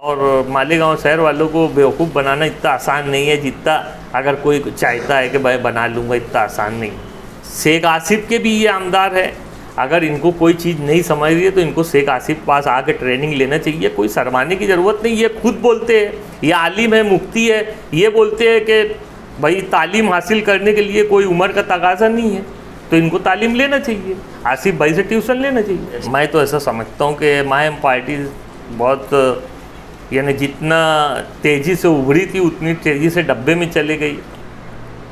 और मालेगांव शहर वालों को बेवकूफ़ बनाना इतना आसान नहीं है जितना अगर कोई चाहता है कि भाई बना लूँगा, इतना आसान नहीं। शेख आसिफ के भी ये आमदार है, अगर इनको कोई चीज़ नहीं समझ रही है तो इनको शेख आसिफ पास आके ट्रेनिंग लेना चाहिए। कोई शर्माने की ज़रूरत नहीं, ये खुद बोलते हैं, ये आलिम है, मुफ्ती है, ये बोलते हैं कि भाई तालीम हासिल करने के लिए कोई उम्र का तकाजा नहीं है, तो इनको तालीम लेना चाहिए, आसिफ भाई से ट्यूशन लेना चाहिए। मैं तो ऐसा समझता हूँ कि मायम पार्टी बहुत यानी जितना तेज़ी से उभरी थी उतनी तेज़ी से डब्बे में चले गई।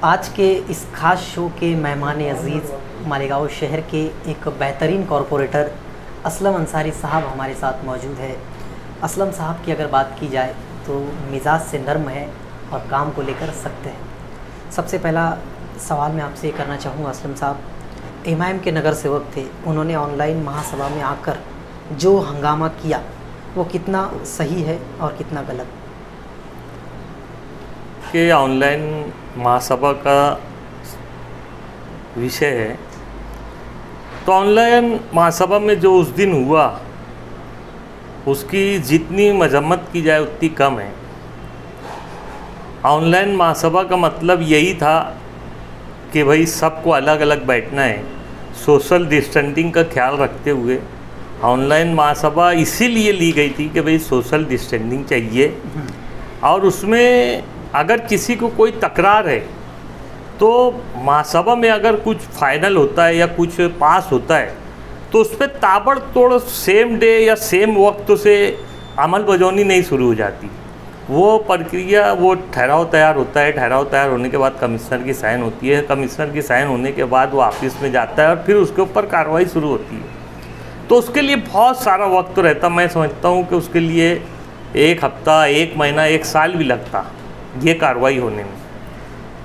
आज के इस खास शो के मेहमान अजीज़ मालेगांव शहर के एक बेहतरीन कॉरपोरेटर असलम अंसारी साहब हमारे साथ मौजूद है। असलम साहब की अगर बात की जाए तो मिजाज से नर्म है और काम को लेकर सख्त है। सबसे पहला सवाल मैं आपसे करना चाहूँगा असलम साहब, इमाम के नगर सेवक थे, उन्होंने ऑनलाइन महासभा में आकर जो हंगामा किया वो कितना सही है और कितना गलत? कि ऑनलाइन महासभा का विषय है, तो ऑनलाइन महासभा में जो उस दिन हुआ उसकी जितनी मजम्मत की जाए उतनी कम है। ऑनलाइन महासभा का मतलब यही था कि भाई सबको अलग अलग बैठना है, सोशल डिस्टेंसिंग का ख्याल रखते हुए ऑनलाइन महासभा इसीलिए ली गई थी कि भाई सोशल डिस्टेंसिंग चाहिए। और उसमें अगर किसी को कोई तकरार है तो महासभा में अगर कुछ फाइनल होता है या कुछ पास होता है तो उस पर ताबड़तोड़ सेम डे या सेम वक्त से अमल बजौनी नहीं शुरू हो जाती। वो प्रक्रिया, वो ठहराव तैयार होता है, ठहराव तैयार होने के बाद कमिश्नर की साइन होती है, कमिश्नर की साइन होने के बाद वो ऑफिस में जाता है और फिर उसके ऊपर कार्रवाई शुरू होती है। तो उसके लिए बहुत सारा वक्त रहता, मैं समझता हूँ कि उसके लिए 1 हफ्ता, 1 महीना, 1 साल भी लगता ये कार्रवाई होने में।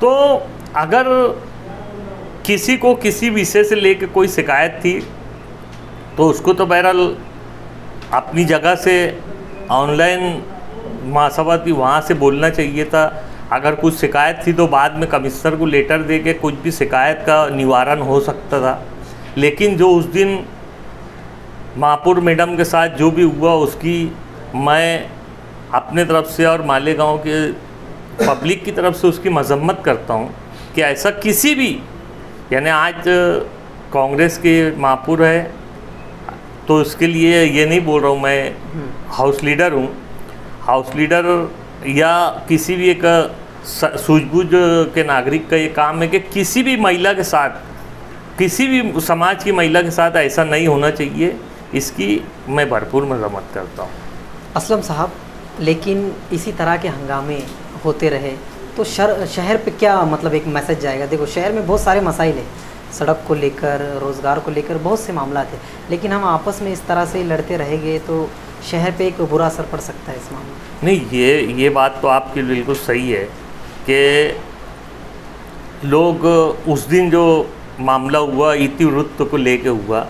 तो अगर किसी को किसी विषय से लेकर कोई शिकायत थी तो उसको तो बहरहाल अपनी जगह से ऑनलाइन महासभा थी वहाँ से बोलना चाहिए था। अगर कुछ शिकायत थी तो बाद में कमिश्नर को लेटर दे के कुछ भी शिकायत का निवारण हो सकता था। लेकिन जो उस दिन महापौर मैडम के साथ जो भी हुआ उसकी मैं अपने तरफ से और मालेगांव के पब्लिक की तरफ से उसकी मजम्मत करता हूँ कि ऐसा किसी भी, यानी आज कांग्रेस के महापौर है तो उसके लिए ये नहीं बोल रहा हूँ, मैं हाउस लीडर हूँ, हाउस लीडर या किसी भी एक सूझबूझ के नागरिक का ये काम है कि किसी भी महिला के साथ, किसी भी समाज की महिला के साथ ऐसा नहीं होना चाहिए। इसकी मैं भरपूर मजम्मत करता हूँ। असलम साहब, लेकिन इसी तरह के हंगामे होते रहे तो शहर पे क्या मतलब एक मैसेज जाएगा? देखो शहर में बहुत सारे मसाइल हैं, सड़क को लेकर, रोज़गार को लेकर बहुत से मामला थे, लेकिन हम आपस में इस तरह से लड़ते रहेंगे तो शहर पे एक बुरा असर पड़ सकता है इस मामले में। नहीं, ये बात तो आपकी बिल्कुल सही है कि लोग उस दिन जो मामला हुआ इतिवृत्त को लेके हुआ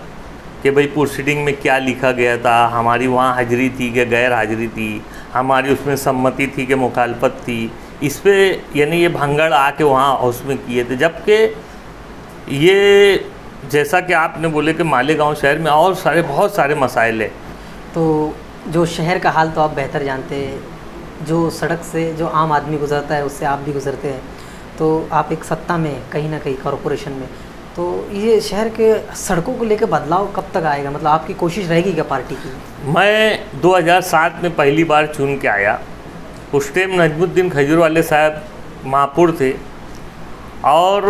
कि भाई प्रोसीडिंग में क्या लिखा गया था, हमारी वहाँ हाजिरी थी कि गैर हाजिरी थी, हमारी उसमें सम्मति थी कि मुखालफत थी, इस पे यानी ये भंगड़ आके वहाँ हाउस में किए थे। जबकि ये जैसा कि आपने बोले कि मालेगांव शहर में और बहुत सारे मसाइल हैं। तो जो शहर का हाल तो आप बेहतर जानते हैं, जो सड़क से जो आम आदमी गुजरता है उससे आप भी गुजरते हैं, तो आप एक सत्ता में कहीं ना कहीं कॉरपोरेशन में, तो ये शहर के सड़कों को लेकर बदलाव कब तक आएगा? मतलब आपकी कोशिश रहेगी क्या पार्टी की? मैं 2007 में पहली बार चुन के आया, उस टाइम नजमुद्दीन खजूरवाले साहब महापौर थे और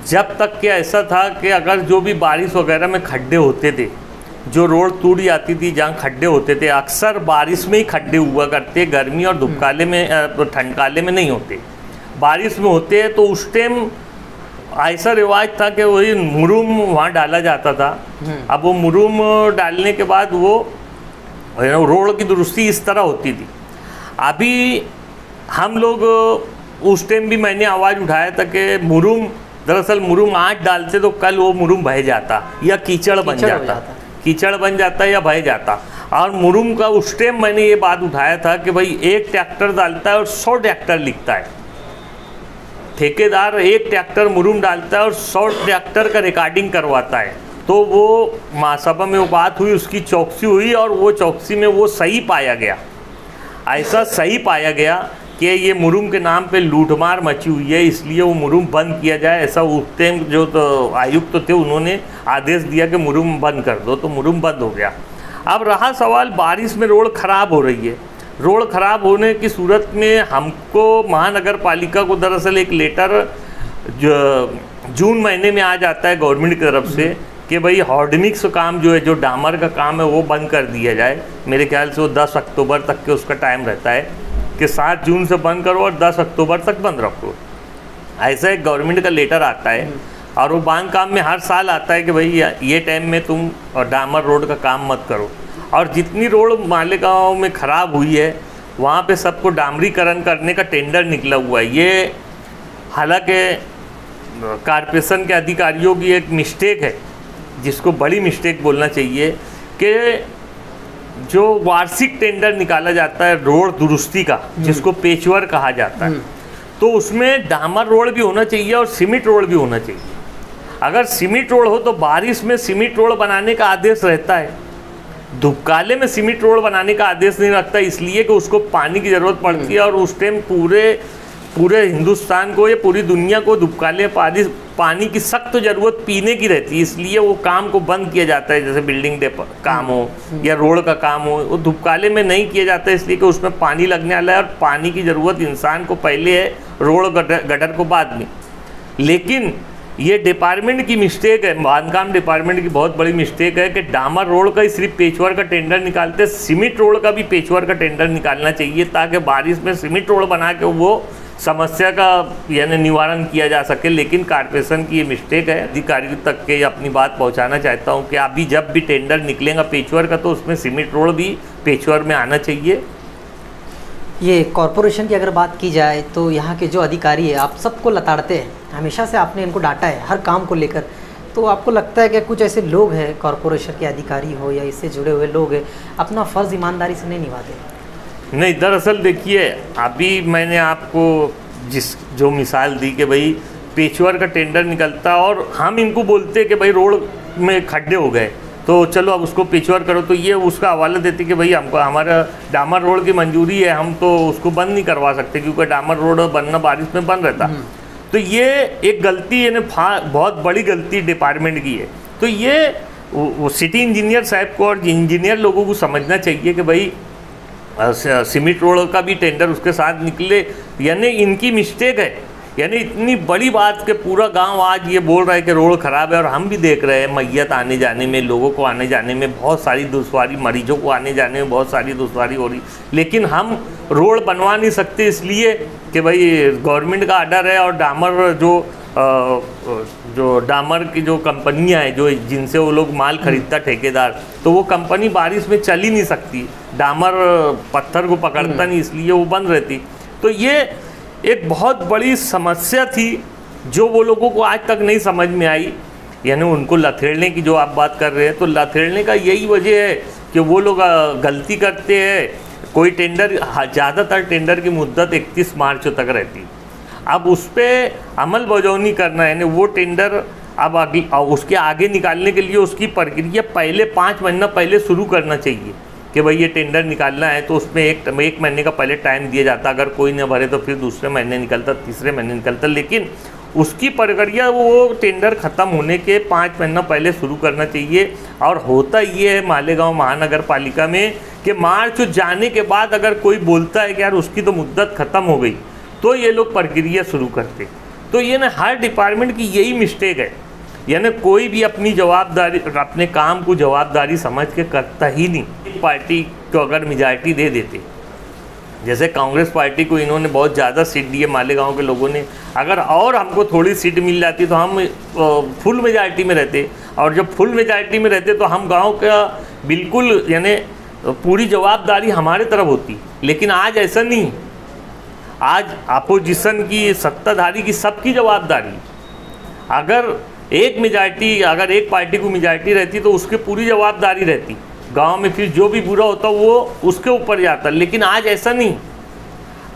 जब तक कि ऐसा था कि अगर जो भी बारिश वगैरह में खड्डे होते थे, जो रोड टूट जाती थी, जहाँ खड्डे होते थे, अक्सर बारिश में ही खड्डे हुआ करते, गर्मी और धूपकाले में, ठंडकाले में नहीं होते, बारिश में होते हैं। तो उस टाइम ऐसा रिवाज था कि वही मुरुम वहाँ डाला जाता था। अब वो मुरुम डालने के बाद वो रोड की दुरुस्ती इस तरह होती थी। अभी हम लोग उस टाइम भी मैंने आवाज़ उठाया था कि मुरुम, दरअसल मुरुम आज डालते तो कल वो मुरुम बह जाता या कीचड़ बन जाता, कीचड़ बन जाता या बह जाता। और मुरुम का उस टाइम मैंने ये बात उठाया था कि भाई 1 ट्रैक्टर डालता है और 100 ट्रैक्टर लिखता है, ठेकेदार 1 ट्रैक्टर मुरुम डालता है और 100 ट्रैक्टर का रिकॉर्डिंग करवाता है। तो वो महासभा में वो बात हुई, उसकी चौकसी हुई और वो चौकसी में वो सही पाया गया। ऐसा सही पाया गया कि ये मुरुम के नाम पे लूटमार मची हुई है, इसलिए वो मुरुम बंद किया जाए। ऐसा उस टाइम जो तो आयुक्त थे उन्होंने आदेश दिया कि मुरुम बंद कर दो, तो मुरुम बंद हो गया। अब रहा सवाल, बारिश में रोड ख़राब हो रही है। रोड ख़राब होने की सूरत में हमको महानगर पालिका को दरअसल एक लेटर जो जून महीने में आ जाता है गवर्नमेंट की तरफ से कि भाई हॉर्डनिक्स काम जो है, जो डामर का काम है, वो बंद कर दिया जाए। मेरे ख्याल से वो 10 अक्टूबर तक के उसका टाइम रहता है कि 7 जून से बंद करो और 10 अक्टूबर तक बंद रखो। ऐसा एक गवर्नमेंट का लेटर आता है और वो बांध काम में हर साल आता है कि भाई ये टाइम में तुम डामर रोड का काम मत करो। और जितनी रोड मालेगांव में ख़राब हुई है वहाँ पे सबको डामरीकरण करने का टेंडर निकला हुआ है। ये हालांकि कॉरपोरेशन के अधिकारियों की एक मिस्टेक है, जिसको बड़ी मिस्टेक बोलना चाहिए, कि जो वार्षिक टेंडर निकाला जाता है रोड दुरुस्ती का, जिसको पेचवर कहा जाता है, तो उसमें डामर रोड भी होना चाहिए और सीमेंट रोड भी होना चाहिए। अगर सीमेंट रोड हो तो बारिश में सीमेंट रोड बनाने का आदेश रहता है, धूपकाले में सीमेंट रोड बनाने का आदेश नहीं रखता, इसलिए कि उसको पानी की ज़रूरत पड़ती है और उस टाइम पूरे हिंदुस्तान को या पूरी दुनिया को धूपकाले पानी की सख्त ज़रूरत पीने की रहती है, इसलिए वो काम को बंद किया जाता है। जैसे बिल्डिंग काम हो या रोड का काम हो, वो धूपकाले में नहीं किया जाता है, इसलिए कि उसमें पानी लगने वाला है और पानी की ज़रूरत इंसान को पहले है, रोड गटर को बाद में। लेकिन ये डिपार्टमेंट की मिस्टेक है, बांधकाम डिपार्टमेंट की बहुत बड़ी मिस्टेक है कि डामर रोड का ही सिर्फ पेचवर का टेंडर निकालते, सीमेंट रोड का भी पेचवर का टेंडर निकालना चाहिए, ताकि बारिश में सीमेंट रोड बना के वो समस्या का यानी निवारण किया जा सके। लेकिन कॉर्पोरेशन की ये मिस्टेक है। अधिकारियों तक के अपनी बात पहुंचाना चाहता हूं कि अभी जब भी टेंडर निकलेगा पेचवर का, तो उसमें सीमेंट रोड भी पेचवर में आना चाहिए। ये कॉरपोरेशन की अगर बात की जाए तो यहाँ के जो अधिकारी है, आप सबको लताड़ते हैं, हमेशा से आपने इनको डांटा है हर काम को लेकर, तो आपको लगता है कि कुछ ऐसे लोग हैं कॉरपोरेशन के अधिकारी हो या इससे जुड़े हुए लोग हैं, अपना फ़र्ज़ ईमानदारी से नहीं निभाते? नहीं, दरअसल देखिए, अभी मैंने आपको जो मिसाल दी कि भाई पेचवर का टेंडर निकलता और हम इनको बोलते कि भाई रोड में खड्डे हो गए तो चलो अब उसको पेचवर करो, तो ये उसका हवाला देती कि भाई हमको हमारा डामर रोड की मंजूरी है, हम तो उसको बंद नहीं करवा सकते क्योंकि डामर रोड बनना बारिश में बंद रहता। तो ये एक गलती यानी बहुत बड़ी गलती डिपार्टमेंट की है। तो ये वो सिटी इंजीनियर साहब को और इंजीनियर लोगों को समझना चाहिए कि भाई सीमेंट रोड का भी टेंडर उसके साथ निकले, यानी इनकी मिस्टेक है। यानी इतनी बड़ी बात कि पूरा गांव आज ये बोल रहा है कि रोड ख़राब है, और हम भी देख रहे हैं मैयत आने जाने में, लोगों को आने जाने में बहुत सारी दुश्वारी, मरीजों को आने जाने में बहुत सारी दुश्वारी हो रही, लेकिन हम रोड बनवा नहीं सकते इसलिए कि भाई गवर्नमेंट का आर्डर है। और डामर जो डामर की जो कंपनियां हैं, जो जिनसे वो लोग माल खरीदता ठेकेदार, तो वो कंपनी बारिश में चल ही नहीं सकती, डामर पत्थर को पकड़ता नहीं, इसलिए वो बंद रहती। तो ये एक बहुत बड़ी समस्या थी जो वो लोगों को आज तक नहीं समझ में आई। यानी उनको लथेड़ने की जो आप बात कर रहे हैं, तो लथेड़ने का यही वजह है कि वो लोग गलती करते हैं। कोई टेंडर, ज़्यादातर टेंडर की मुद्दत 31 मार्च तक रहती, अब उस पर अमल बजौनी करना है, यानी वो टेंडर अब उसके आगे निकालने के लिए उसकी प्रक्रिया पहले 5 महीना पहले शुरू करना चाहिए कि भाई ये टेंडर निकालना है, तो उसमें एक महीने का पहले टाइम दिया जाता, अगर कोई न भरे तो फिर दूसरे महीने निकलता, तीसरे महीने निकलता, लेकिन उसकी प्रक्रिया वो टेंडर ख़त्म होने के 5 महीना पहले शुरू करना चाहिए। और होता ये है मालेगांव महानगर पालिका में कि मार्च जाने के बाद अगर कोई बोलता है कि यार उसकी तो मुद्दत ख़त्म हो गई, तो ये लोग प्रक्रिया शुरू करते। तो ये ना हर डिपार्टमेंट की यही मिस्टेक है, यानी कोई भी अपनी जवाबदारी, अपने काम को जवाबदारी समझ के करता ही नहीं। पार्टी को अगर मेजॉरिटी दे देते, जैसे कांग्रेस पार्टी को इन्होंने बहुत ज़्यादा सीट दी है मालेगांव के लोगों ने, अगर और हमको थोड़ी सीट मिल जाती तो हम फुल मेजॉरिटी में रहते, और जब फुल मेजॉरिटी में रहते तो हम गांव का बिल्कुल यानी पूरी जवाबदारी हमारे तरफ होती। लेकिन आज ऐसा नहीं, आज अपोजिशन की, सत्ताधारी की, सबकी जवाबदारी। अगर एक पार्टी को मेजॉरिटी रहती तो उसकी पूरी जवाबदारी रहती, गांव में फिर जो भी बुरा होता वो उसके ऊपर जाता। लेकिन आज ऐसा नहीं,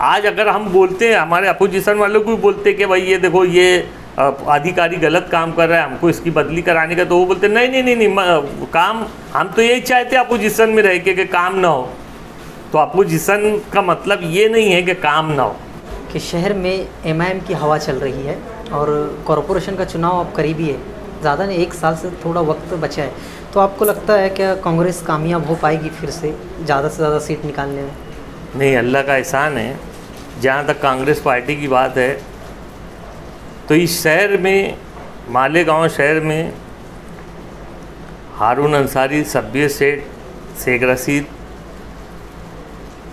आज अगर हम बोलते हैं, हमारे अपोजिशन वालों को भी बोलते हैं कि भाई ये देखो ये अधिकारी गलत काम कर रहा है, हमको इसकी बदली कराने का, तो वो बोलते नहीं, काम हम तो यही चाहते अपोजिशन में रह के कि काम ना हो। तो अपोजिशन का मतलब ये नहीं है कि काम ना हो। कि शहर में एमआईएम की हवा चल रही है और कॉरपोरेशन का चुनाव अब करीबी है, ज़्यादा नहीं 1 साल से थोड़ा वक्त बचा है, तो आपको लगता है क्या कांग्रेस कामयाब हो पाएगी फिर से ज़्यादा सीट निकालने में? नहीं, अल्लाह का एहसान है, जहाँ तक कांग्रेस पार्टी की बात है तो इस शहर में, मालेगांव शहर में हारून अंसारी, शब्बीर सेठ, शेख रशीद,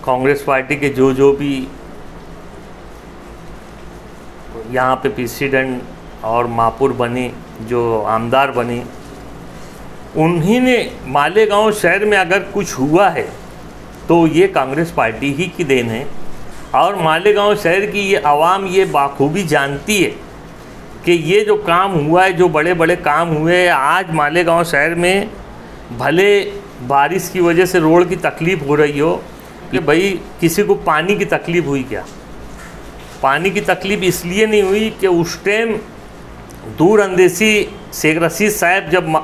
कांग्रेस पार्टी के जो भी यहाँ पे प्रेसिडेंट और महापौर बने, जो आमदार बने, उन्हीं ने मालेगांव शहर में अगर कुछ हुआ है तो ये कांग्रेस पार्टी ही की देन है। और मालेगांव शहर की ये आवाम ये बाखूबी जानती है कि ये जो काम हुआ है, जो बड़े बड़े काम हुए हैं, आज मालेगांव शहर में भले बारिश की वजह से रोड की तकलीफ़ हो रही हो कि भाई किसी को पानी की तकलीफ़ हुई क्या? पानी की तकलीफ़ इसलिए नहीं हुई कि उस टाइम दूरअंदेशी शेख रशीद साहब जब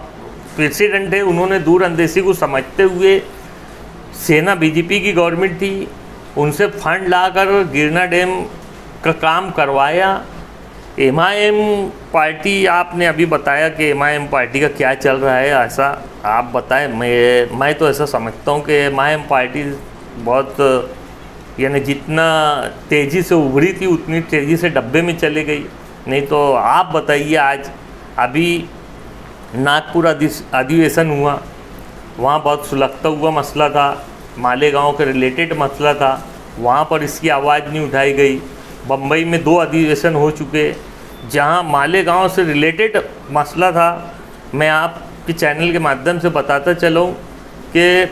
प्रेसिडेंट थे, उन्होंने दूरअंदेशी को समझते हुए, सेना बीजेपी की गवर्नमेंट थी, उनसे फंड लाकर गिरना डैम का काम करवाया। एमआईएम पार्टी, आपने अभी बताया कि एमआईएम पार्टी का क्या चल रहा है, ऐसा आप बताएं। मैं तो ऐसा समझता हूँ कि एमआईएम पार्टी बहुत, यानी जितना तेज़ी से उभरी थी उतनी तेज़ी से डब्बे में चले गई। नहीं तो आप बताइए, आज अभी नागपुर अधिवेशन हुआ, वहाँ बहुत सुलगता हुआ मसला था, मालेगांव के रिलेटेड मसला था, वहाँ पर इसकी आवाज़ नहीं उठाई गई। बम्बई में 2 अधिवेशन हो चुके जहाँ मालेगांव से रिलेटेड मसला था। मैं आपके चैनल के माध्यम से बताता चलूँ कि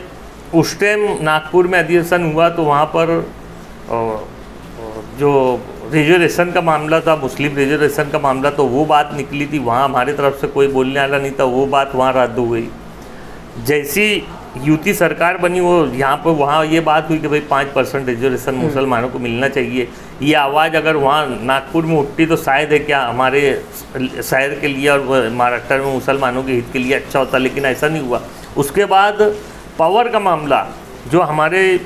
उस टाइम नागपुर में अधिवेशन हुआ तो वहाँ पर जो रिजर्वेशन का मामला था, मुस्लिम रिजर्वेशन का मामला, तो वो बात निकली थी, वहाँ हमारे तरफ से कोई बोलने वाला नहीं था, वो बात वहाँ रद्द हो गई। जैसी यूटी सरकार बनी, वो यहाँ पर वहाँ ये बात हुई कि भाई 5% रिजर्वेशन मुसलमानों को मिलना चाहिए। ये आवाज़ अगर वहाँ नागपुर में उठती तो शायद है क्या हमारे शहर के लिए और महाराष्ट्र में मुसलमानों के हित के लिए अच्छा होता, लेकिन ऐसा नहीं हुआ। उसके बाद पावर का मामला, जो हमारे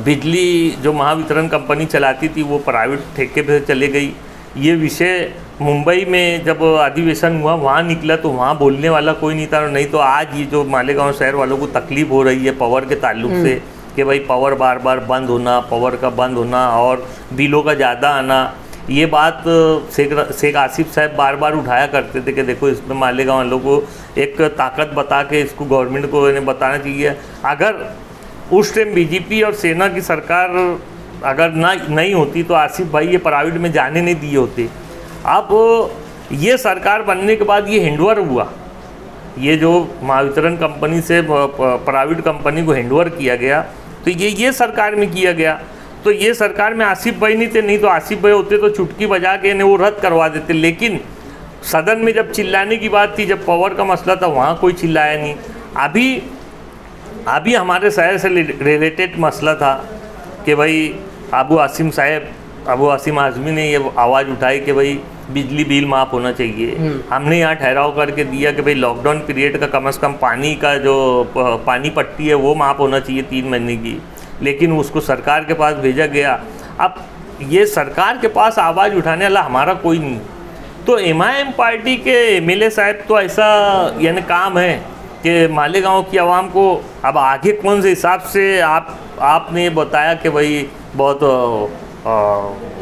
बिजली जो महावितरण कंपनी चलाती थी वो प्राइवेट ठेके पे चले गई। ये विषय मुंबई में जब अधिवेशन हुआ वहाँ निकला तो वहाँ बोलने वाला कोई नहीं था। नहीं तो आज ये जो मालेगांव शहर वालों को तकलीफ़ हो रही है पावर के ताल्लुक से कि भाई पावर बार बार बंद होना, पावर का बंद होना और बिलों का ज़्यादा आना, ये बात शेख आसिफ साहब बार बार उठाया करते थे कि देखो इसमें मालेगांव वालों को एक ताकत बता के इसको गवर्नमेंट को इन्हें बताना चाहिए। अगर उस टाइम बीजेपी और सेना की सरकार अगर नहीं होती तो आसिफ भाई ये प्राइवेट में जाने नहीं दिए होते। अब ये सरकार बनने के बाद ये हैंडओवर हुआ, ये जो महावितरण कंपनी से प्राइवेट कंपनी को हैंडओवर किया गया, तो ये सरकार में किया गया। तो ये सरकार में आसिफ भाई नहीं थे, नहीं तो आसिफ भाई होते तो चुटकी बजा के इन्हें वो रद्द करवा देते। लेकिन सदन में जब चिल्लाने की बात थी, जब पावर का मसला था, वहाँ कोई चिल्लाया नहीं। अभी हमारे शहर से रिलेटेड मसला था कि भाई अबू आसिम आज़मी ने ये आवाज़ उठाई कि भाई बिजली बिल माफ़ होना चाहिए। हमने यहाँ ठहराव करके दिया कि भाई लॉकडाउन पीरियड का कम से कम पानी का जो पानी पट्टी है वो माफ़ होना चाहिए 3 महीने की, लेकिन उसको सरकार के पास भेजा गया। अब ये सरकार के पास आवाज़ उठाने वाला हमारा कोई नहीं। तो एमआईएम पार्टी के एमएलए साहब तो ऐसा यानी काम है कि मालेगांव की आवाम को अब आगे कौन से हिसाब से आपने बताया कि भाई बहुत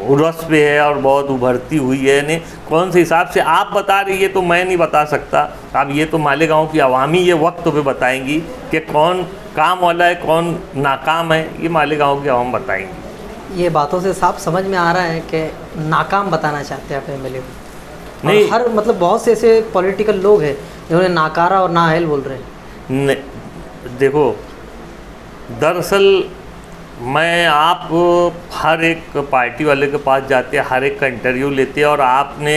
उर्स पे है और बहुत उभरती हुई है, यानी कौन से हिसाब से आप बता रही है तो मैं नहीं बता सकता। अब ये तो मालेगांव की आवामी ये वक्त पे बताएंगी कि कौन काम वाला है कौन नाकाम है, ये मालेगांव की आवाम बताएंगी। ये बातों से साफ समझ में आ रहा है कि नाकाम बताना चाहते हैं आप एमएलए को। नहीं, हर मतलब बहुत से ऐसे पॉलिटिकल लोग हैं जिन्होंने नाकारा और नाअहल बोल रहे हैं। देखो, दरअसल मैं आप हर एक पार्टी वाले के पास जाते हैं, हर एक का इंटरव्यू लेते हैं, और आपने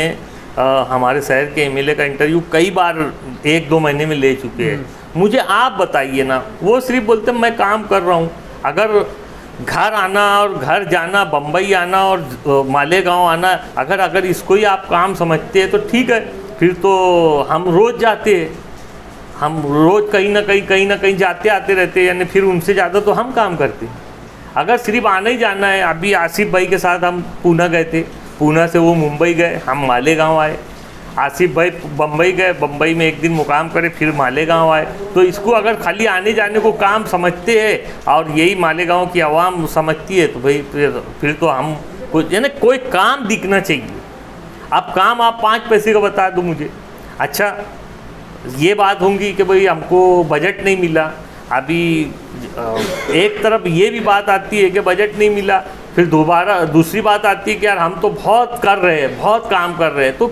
हमारे शहर के एमएलए का इंटरव्यू कई बार 1-2 महीने में ले चुके हैं। मुझे आप बताइए ना, वो सिर्फ बोलते हैं मैं काम कर रहा हूँ। अगर घर आना और घर जाना, बम्बई आना और मालेगांव आना, अगर इसको ही आप काम समझते हैं तो ठीक है, फिर तो हम रोज़ जाते हैं। हम रोज़ कहीं ना कहीं जाते आते रहते हैं, यानी फिर उनसे ज़्यादा तो हम काम करते हैं। अगर सिर्फ आना ही जाना है, अभी आसिफ भाई के साथ हम पूना गए थे, पूना से वो मुंबई गए, हम मालेगांव आए। आसिफ भाई बम्बई गए, बम्बई में एक दिन मुकाम करे, फिर मालेगांव आए। तो इसको अगर खाली आने जाने को काम समझते हैं और यही मालेगांव की आवाम समझती है, तो भाई फिर तो हम यानी कोई काम दिखना चाहिए। अब काम आप 5 पैसे का बता दो मुझे। अच्छा, ये बात होंगी कि भाई हमको बजट नहीं मिला। अभी एक तरफ ये भी बात आती है कि बजट नहीं मिला, फिर दूसरी बात आती है कि यार हम तो बहुत कर रहे हैं, बहुत काम कर रहे हैं। तो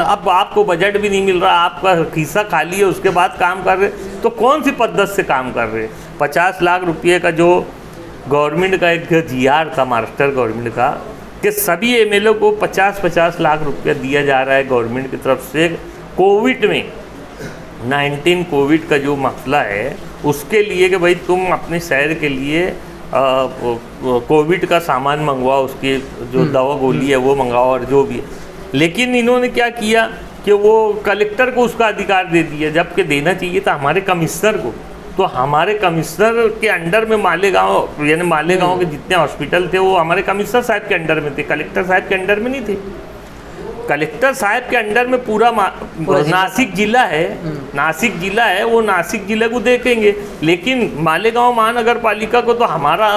अब आपको बजट भी नहीं मिल रहा, आपका खीसा खाली है, उसके बाद काम कर रहे हैं, तो कौन सी पद्धति से काम कर रहे हैं? 50 लाख रुपये का जो गवर्नमेंट का एक GR था, महाराष्ट्र गवर्नमेंट का, कि सभी MLA को 50-50 लाख रुपया दिया जा रहा है गवर्नमेंट की तरफ से। कोविड में 19 कोविड का जो मसला है उसके लिए कि भाई तुम अपने शहर के लिए कोविड का सामान मंगवाओ, उसकी जो दवा गोली है वो मंगवाओ और जो भी है। लेकिन इन्होंने क्या किया कि वो कलेक्टर को उसका अधिकार दे दिया, जबकि देना चाहिए था हमारे कमिश्नर को। तो हमारे कमिश्नर के अंडर में मालेगांव, यानी मालेगांव के जितने हॉस्पिटल थे वो हमारे कमिश्नर साहब के अंडर में थे, कलेक्टर साहब के अंडर में नहीं थे। कलेक्टर साहब के अंडर में पूरा नासिक जिला है, नासिक जिला है, वो नासिक जिले को देखेंगे। लेकिन मालेगांव महानगर पालिका को तो हमारा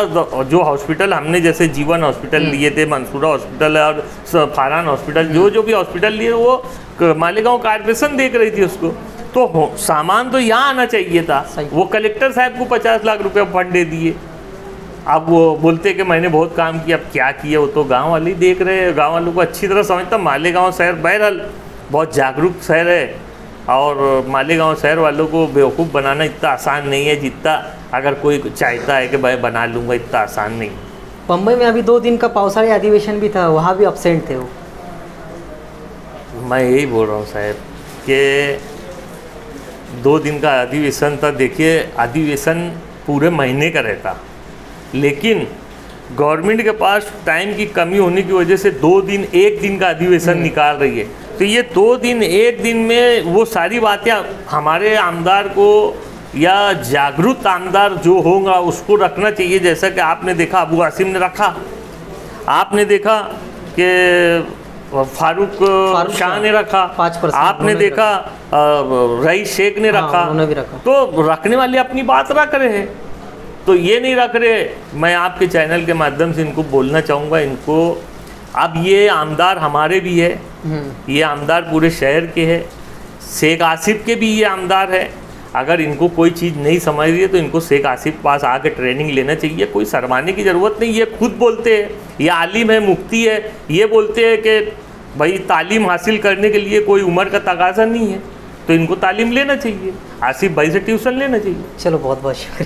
जो हॉस्पिटल हमने जैसे जीवन हॉस्पिटल लिए थे, मंसूरा हॉस्पिटल और फारान हॉस्पिटल, जो भी हॉस्पिटल लिए वो मालेगांव कॉर्पोरेशन देख रही थी उसको। तो सामान तो यहाँ आना चाहिए था, वो कलेक्टर साहब को 50 लाख रुपये फंड दे दिए। अब वो बोलते कि मैंने बहुत काम किया, अब क्या किया वो तो गांव वाले ही देख रहे हैं। गांव वालों को अच्छी तरह समझता। मालेगांव शहर बहरहाल बहुत जागरूक शहर है, और मालेगांव शहर वालों को बेवकूफ़ बनाना इतना आसान नहीं है जितना अगर कोई चाहता है कि भाई बना लूँगा, इतना आसान नहीं। बम्बई में अभी 2 दिन का पावसाड़ी अधिवेशन भी था, वहाँ भी अब्सेंट थे वो। मैं यही बोल रहा हूँ साहब कि 2 दिन का अधिवेशन था। देखिए, अधिवेशन पूरे महीने का रहता, लेकिन गवर्नमेंट के पास टाइम की कमी होने की वजह से 2 दिन 1 दिन का अधिवेशन निकाल रही है। तो ये 2 दिन 1 दिन में वो सारी बातें हमारे आमदार को या जागरूक आमदार जो होगा उसको रखना चाहिए। जैसा कि आपने देखा अबू आसिम ने रखा, आपने देखा कि फारूक शाह ने रखा, 5% आपने देखा रईस शेख ने रखा। उन्होंने भी रखा। तो रखने वाले अपनी बात रख रहे हैं, तो ये नहीं रख रहे। मैं आपके चैनल के माध्यम से इनको बोलना चाहूँगा, इनको अब ये आमदार हमारे भी है, ये आमदार पूरे शहर के हैं, शेख आसिफ के भी ये आमदार है। अगर इनको कोई चीज़ नहीं समझ रही है तो इनको शेख आसिफ पास आके ट्रेनिंग लेना चाहिए। कोई शर्माने की ज़रूरत नहीं, ये खुद बोलते हैं, ये आलिम है, मुफ्ती है, ये बोलते हैं कि भाई तालीम हासिल करने के लिए कोई उम्र का तकाजा नहीं है, तो इनको तालीम लेना चाहिए, आसिफ भाई से ट्यूशन लेना चाहिए। चलो, बहुत बहुत शुक्रिया।